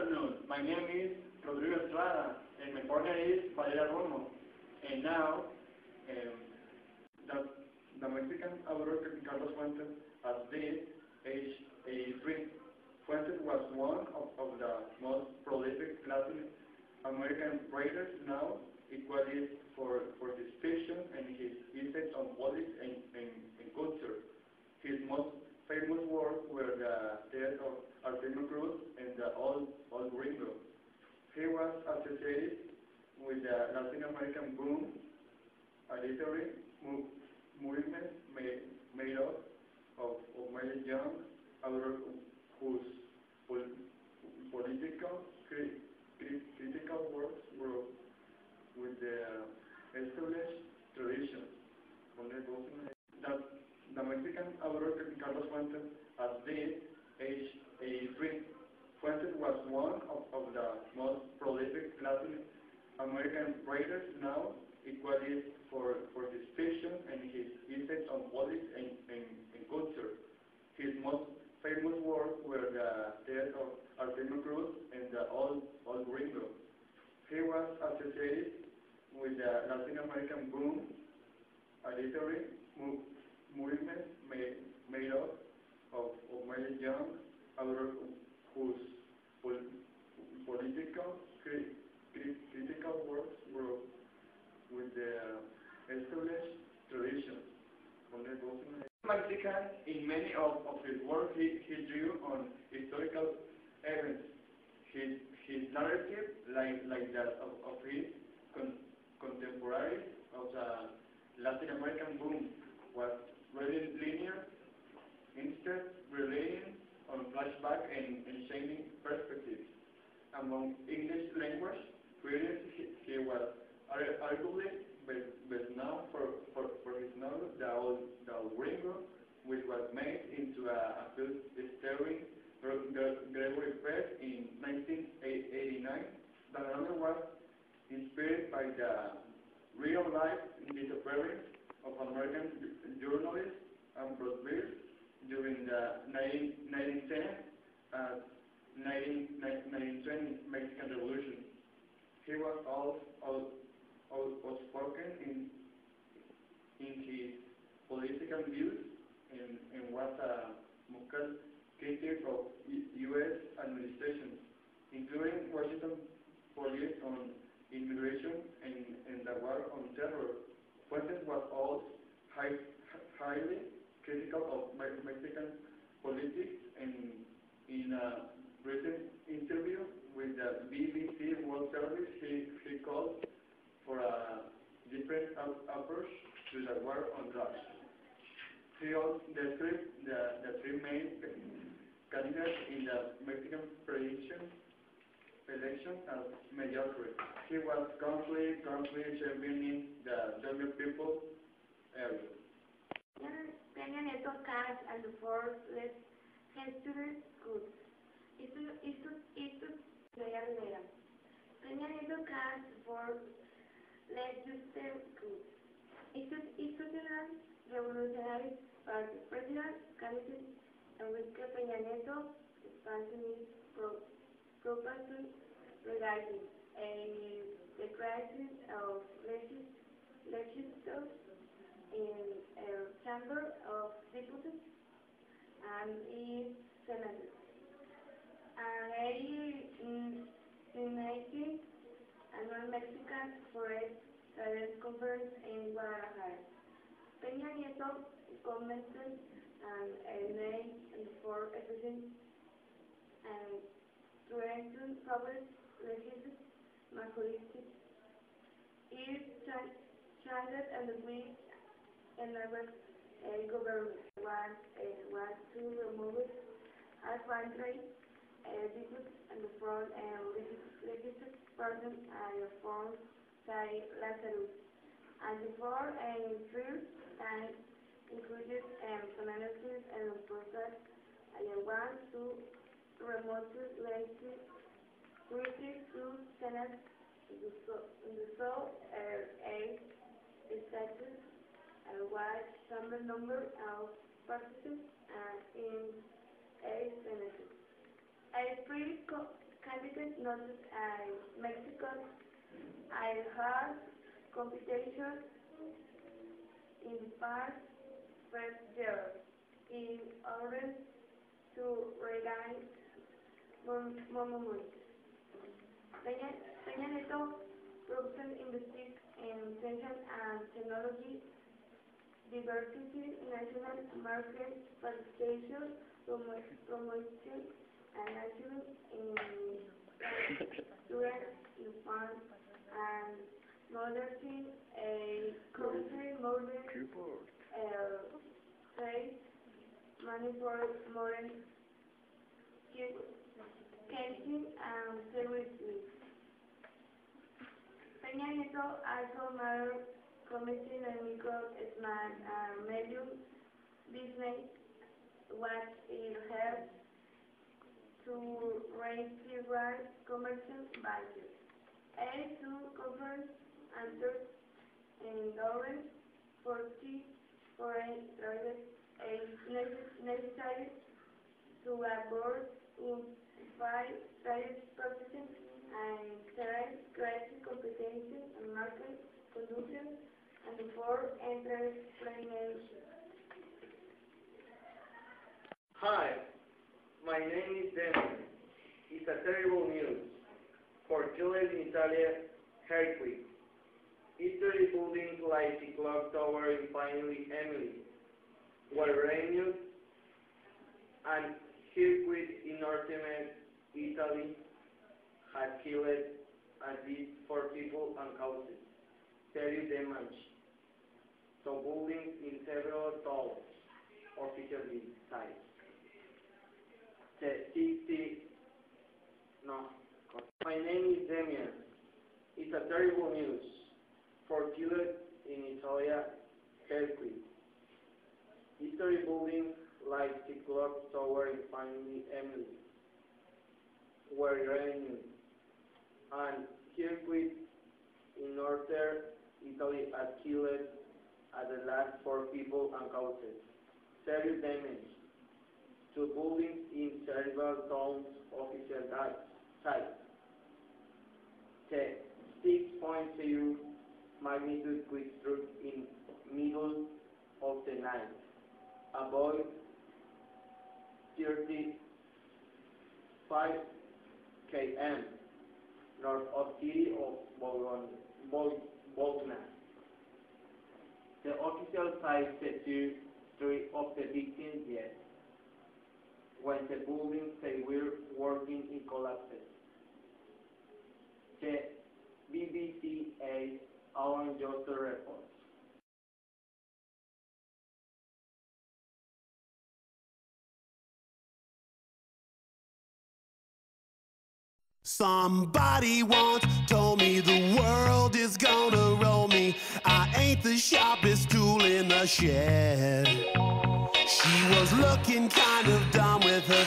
afternoon. My name is Rodrigo Estrada, and my partner is Valeria Romo. And now, the Mexican author Carlos Fuentes has died, age 83. Fuentes was one of the most prolific Latin American writers now, equally for his fiction and his insights on politics and culture. His most famous works were the Death of Artemio Cruz and the Old Gringo. He was associated with the Latin American boom, a literary movement made up of many young authors whose political critical works were with the established tradition. The Mexican author Carlos Fuentes has died, age 83. Fuentes was one of the most prolific Latin American writers now, equally for his fiction and his insights on politics and culture. His most famous works were the Death of Artemio Cruz and the Old Gringo. He was associated with the Latin American boom, a literary movement made up of many young authors whose political critical works were with the established tradition. Mexican, in many of his works, he drew on historical events. His narrative, like that of his contemporaries of the Latin American boom, was really linear, instead relying on flashback and changing perspectives. Among English language critics, he was arguably best known for his novel The Old Gringo, which was made into a film starring Gregory Peck in 1989. The novel was inspired by the real-life disappearance of American journalist Ambrose Bierce during the 1910 and 1920 Mexican Revolution. He was outspoken in his political views and was a vocal critic of U.S. administration, including Washington policy on immigration and the war on terror. Fuentes was also highly critical of Mexican politics, and in a recent interview with the BBC World Service, he called for a different approach to the war on drugs. He also described the three main candidates in the Mexican election as mediocre. He was constantly championing the younger people area. Peña Nieto cast and the four less history good. Esto Gloria Rivera. Peña Nieto cast for less history good. Institucional Revolutionary Party. President candidate Enrique Peña Nieto expansionist proposal regarding the crisis of legislators in Chamber of Deputies and its senators. And United Annual Mexican Forest Science Conference in Guadalajara. Peña Nieto commented and made for efficient and strengthen public legislative majority. It changed and we enabled government was to remove advantage deputies and the front legislative person and the front side Lazarus. And before and third time included analysis and process and want to remote critics to Senate in the soul a statute and wide number of participants in a Senate. A free candidates noted Mexico I had competition in the past first year in order to regain moment. Peña Nieto production invested in science and technology, diversity, national market participation, promotion, and action in student reform and modernizing a country modern trade, modern catching and services. Peña Nieto also made committing a micro, small, and medium business, what it helps to raise the right commercial value. A to conference answers in government for foreign traders is necessary to avoid unfair trade practices and create competition and market conditions and for entrepreneurship. Hi, my name is Daniel. It's a terrible news. For Chile in Italy, earthquake. History buildings like the clock tower in finally Emily were renewed, and earthquake in northern Italy has killed at least 4 people and caused serious damage to buildings in several towns, officially sites. My name is Demian. It's a terrible news for Chile in Italy, earthquake. History buildings like the clock tower in finally Emily were renewed, and earthquake in northern Italy has killed at the last 4 people and caused serious damage to buildings in several towns, official sites. The 6.0 magnitude quake struck in middle of the night, about 35 km north of city of Bologna. The official site secured 3 of the victims yet, when the buildings they were working in collapsed. The BBC Alan Joster reports. Somebody once told me the world is gonna roll me. I ain't the sharpest tool in the shed. She was looking kind of dumb with her